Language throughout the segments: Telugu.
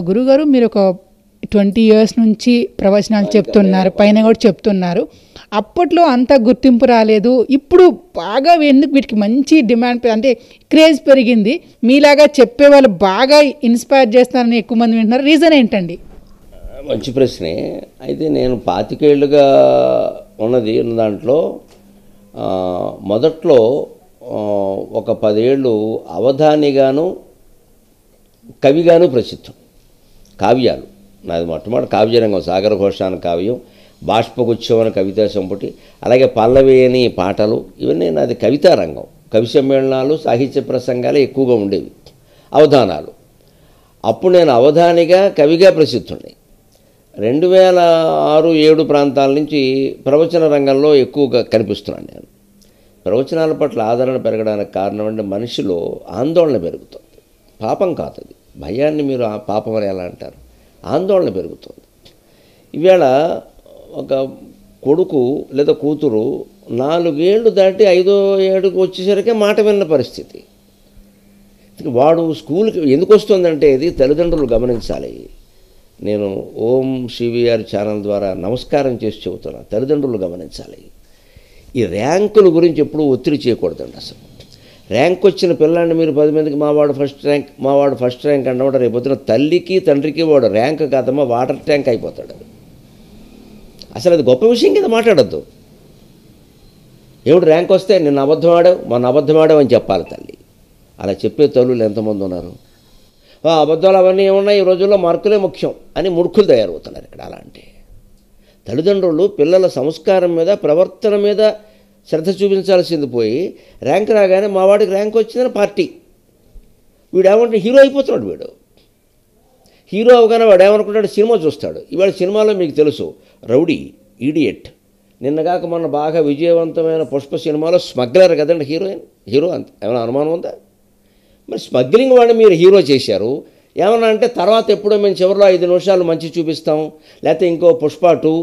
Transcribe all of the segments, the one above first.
గురుగారు మీరు ఒక 20 ఇయర్స్ నుంచి ప్రవచనాలు చెప్తున్నారు, పైన కూడా చెప్తున్నారు. అప్పట్లో అంత గుర్తింపు రాలేదు. ఇప్పుడు బాగా ఎందుకు వీటికి మంచి డిమాండ్, అంటే క్రేజ్ పెరిగింది. మీలాగా చెప్పే వాళ్ళు బాగా ఇన్స్పైర్ చేస్తారని ఎక్కువ మంది వింటున్నారు. రీజన్ ఏంటండి? మంచి ప్రశ్నే. అయితే నేను 25 ఏళ్ళుగా ఉన్న దాంట్లో మొదట్లో ఒక 10 ఏళ్ళు అవధానిగాను కవిగాను ప్రసిద్ధం. కావ్యాలు నాది మొట్టమొదటి కావ్యరంగం, సాగరఘోష అని కావ్యం, బాష్పగుచ్ఛం అని కవితా సంపుటి, అలాగే పల్లవి అని పాటలు, ఇవన్నీ నాది కవితా రంగం. కవి సమ్మేళనాలు, సాహిత్య ప్రసంగాలు ఎక్కువగా ఉండేవి, అవధానాలు. అప్పుడు నేను అవధానిగా కవిగా ప్రసిద్ధుండి. 2006-7 ప్రాంతాల నుంచి ప్రవచన రంగంలో ఎక్కువగా కనిపిస్తున్నాను. నేను ప్రవచనాల పట్ల ఆదరణ పెరగడానికి కారణం అంటే మనిషిలో ఆందోళన పెరుగుతుంది. పాపం కాదు అది, భయాన్ని మీరు ఆ పాపం అని ఎలా అంటారు? ఆందోళన పెరుగుతుంది. ఈవేళ ఒక కొడుకు లేదా కూతురు 4 ఏళ్ళు దాటి 5వ ఏడుకు వచ్చేసరికి మాట విన్న పరిస్థితి. వాడు స్కూల్కి ఎందుకు వస్తుందంటే ఇది తల్లిదండ్రులు గమనించాలి. నేను ఓం సివిఆర్ ఛానల్ ద్వారా నమస్కారం చేసి చెబుతున్నాను, తల్లిదండ్రులు గమనించాలి. ఈ ర్యాంకుల గురించి ఎప్పుడూ ఒత్తిడి చేయకూడదండి. అసలు ర్యాంక్ వచ్చిన పిల్లాన్ని మీరు 10 మందికి మావాడు ఫస్ట్ ర్యాంక్ అన్నమాట, రేపొద్దున తల్లికి తండ్రికి వాడు ర్యాంక్ కాదమ్మా వాటర్ ట్యాంక్ అయిపోతాడు. అసలు అది గొప్ప విషయం కింద మాట్లాడద్దు. ఏమిటి ర్యాంక్ వస్తే నిన్న అబద్ధమాడావు, మొన్న అబద్ధమాడావు అని చెప్పాలి తల్లి. అలా చెప్పే తల్లులు ఎంతమంది ఉన్నారు? అబద్ధాలు అవన్నీ ఏమున్నాయి, ఈ రోజుల్లో మార్కులే ముఖ్యం అని మూర్ఖులు తయారవుతున్నారు ఇక్కడ. అలా అంటే తల్లిదండ్రులు పిల్లల సంస్కారం మీద, ప్రవర్తన మీద శ్రద్ధ చూపించాల్సింది పోయి ర్యాంక్ రాగానే మా వాడికి ర్యాంక్ వచ్చిందని పార్టీ. వీడు ఏమంటే హీరో అయిపోతున్నాడు. వీడు హీరో అవగానే వాడు ఏమనుకుంటాడు, సినిమా చూస్తాడు. ఇవాళ సినిమాలో మీకు తెలుసు, రౌడీ, ఈడియట్, నిన్నగాక మొన్న బాగా విజయవంతమైన పుష్ప సినిమాలో స్మగ్లర్ కదండి హీరో అంత ఏమైనా అనుమానం ఉందా? మరి స్మగ్లింగ్ వాడిని మీరు హీరో చేశారు. ఏమన్నా అంటే తర్వాత ఎప్పుడో మేము చివరిలో 5 నిమిషాలు మంచి చూపిస్తాం, లేకపోతే ఇంకో పుష్ప 2,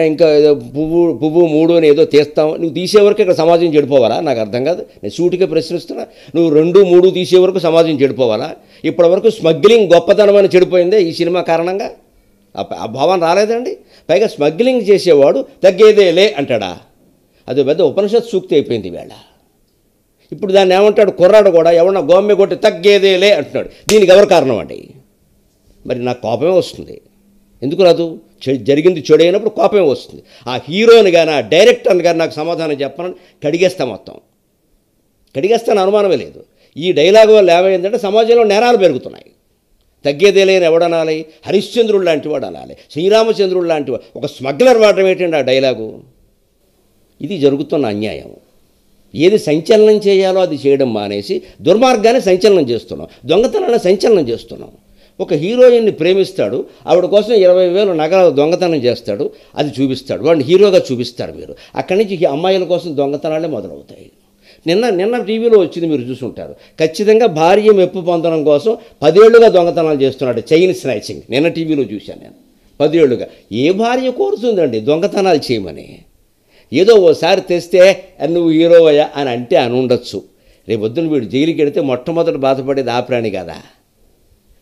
ఇంకా ఏదో పువ్వు 3 అని ఏదో తీస్తాం. నువ్వు తీసే వరకు ఇక్కడ సమాజం చెడిపోవాలా? నాకు అర్థం కాదు. నేను సూటిగా ప్రశ్నిస్తున్నా. నువ్వు 2, 3 తీసే వరకు సమాజం చెడిపోవాలా? ఇప్పటి వరకు స్మగ్లింగ్ గొప్పతనం అని చెడిపోయిందే ఈ సినిమా కారణంగా. ఆ భావన రాలేదండి. పైగా స్మగ్లింగ్ చేసేవాడు తగ్గేదేలే అంటాడా? అది పెద్ద ఉపనిషత్ సూక్తి అయిపోయింది వేళ. ఇప్పుడు దాన్ని ఏమంటాడు కుర్రాడు కూడా, ఎవరన్నా గోమ్మె కొట్టి తగ్గేదేలే అంటున్నాడు. దీనికి ఎవరు కారణం అండి? మరి నాకు కోపమే వస్తుంది. ఎందుకు రాదు? జరిగింది చెడు అయినప్పుడు కోపమే వస్తుంది. ఆ హీరోని కానీ ఆ డైరెక్టర్ని కానీ నాకు సమాధానం చెప్పనని కడిగేస్తా, మొత్తం కడిగేస్తాను, అనుమానమే లేదు. ఈ డైలాగ్ వల్ల ఏమైందంటే సమాజంలో నేరాలు పెరుగుతున్నాయి. తగ్గేదేలేని ఎవడనాలి? హరిశ్చంద్రుడు లాంటి వాడు అనాలి, శ్రీరామచంద్రుడు లాంటి వాడు. ఒక స్మగ్లర్ వాడటం ఏంటండి ఆ డైలాగు? ఇది జరుగుతున్న అన్యాయం. ఏది సంచలనం చేయాలో అది చేయడం మానేసి దుర్మార్గాన్ని సంచలనం చేస్తున్నాం, దొంగతనాన్ని సంచలనం చేస్తున్నాం. ఒక హీరోయిన్ని ప్రేమిస్తాడు, ఆవిడ కోసం 20,000 నగలు దొంగతనం చేస్తాడు, అది చూపిస్తాడు, వాడిని హీరోగా చూపిస్తారు మీరు. అక్కడి నుంచి అమ్మాయిల కోసం దొంగతనాలే మొదలవుతాయి. నిన్న టీవీలో వచ్చింది, మీరు చూసుంటారు. ఖచ్చితంగా భార్య మెప్పు పొందడం కోసం 10 ఏళ్లుగా దొంగతనాలు చేస్తున్నాడు, చైన్ స్నాచింగ్. నిన్న టీవీలో చూశాను నేను. 10 ఏళ్లుగా ఏ భార్య కోరుతుందండి దొంగతనాలు చేయమని? ఏదో ఓసారి తెస్తే నువ్వు హీరోవయ్యా అని అంటే అని ఉండొచ్చు. రేపొద్దున వీడు జైలుకి వెడితే మొట్టమొదటి బాధపడేది ఆ ప్రాణి కదా.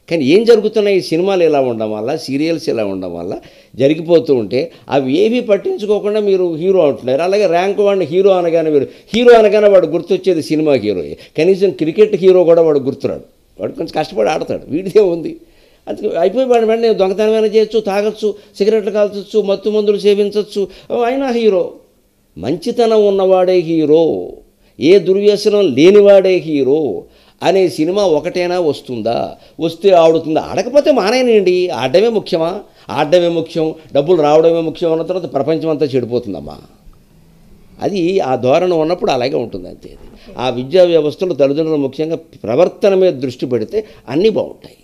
కానీ ఏం జరుగుతున్నాయి? ఈ సినిమాలు ఇలా ఉండడం వల్ల, సీరియల్స్ ఇలా ఉండడం వల్ల జరిగిపోతూ ఉంటే అవి ఏవి పట్టించుకోకుండా మీరు హీరో అంటున్నారు. అలాగే ర్యాంక్ వాడిని హీరో అనగానే వాడు గుర్తొచ్చేది సినిమా హీరోయే. కనీసం క్రికెట్ హీరో కూడా వాడు గుర్తురాడు. వాడు కొంచెం కష్టపడి ఆడతాడు, వీడిదే ఉంది. అది అయిపోయి వాడి వెంటనే దొంగతనమైనా చేయొచ్చు, తాగొచ్చు, సిగరెట్లు కాల్చొచ్చు, మత్తు మందులు సేవించవచ్చు, అయినా హీరో. మంచితనం ఉన్నవాడే హీరో, ఏ దుర్వ్యసనం లేనివాడే హీరో అనే సినిమా ఒకటైనా వస్తుందా? వస్తే ఆడుతుందా? ఆడకపోతే మానేయండి. ఆడడమే ముఖ్యమా? ఆడడమే ముఖ్యం, డబ్బులు రావడమే ముఖ్యం అన్న తర్వాత ప్రపంచం అంతా చెడిపోతుందమ్మా. అది ఆ ధోరణి ఉన్నప్పుడు అలాగే ఉంటుంది అంతే. ఆ విద్యా వ్యవస్థలో తల్లిదండ్రులు ముఖ్యంగా ప్రవర్తన మీద దృష్టి పెడితే అన్నీ బాగుంటాయి.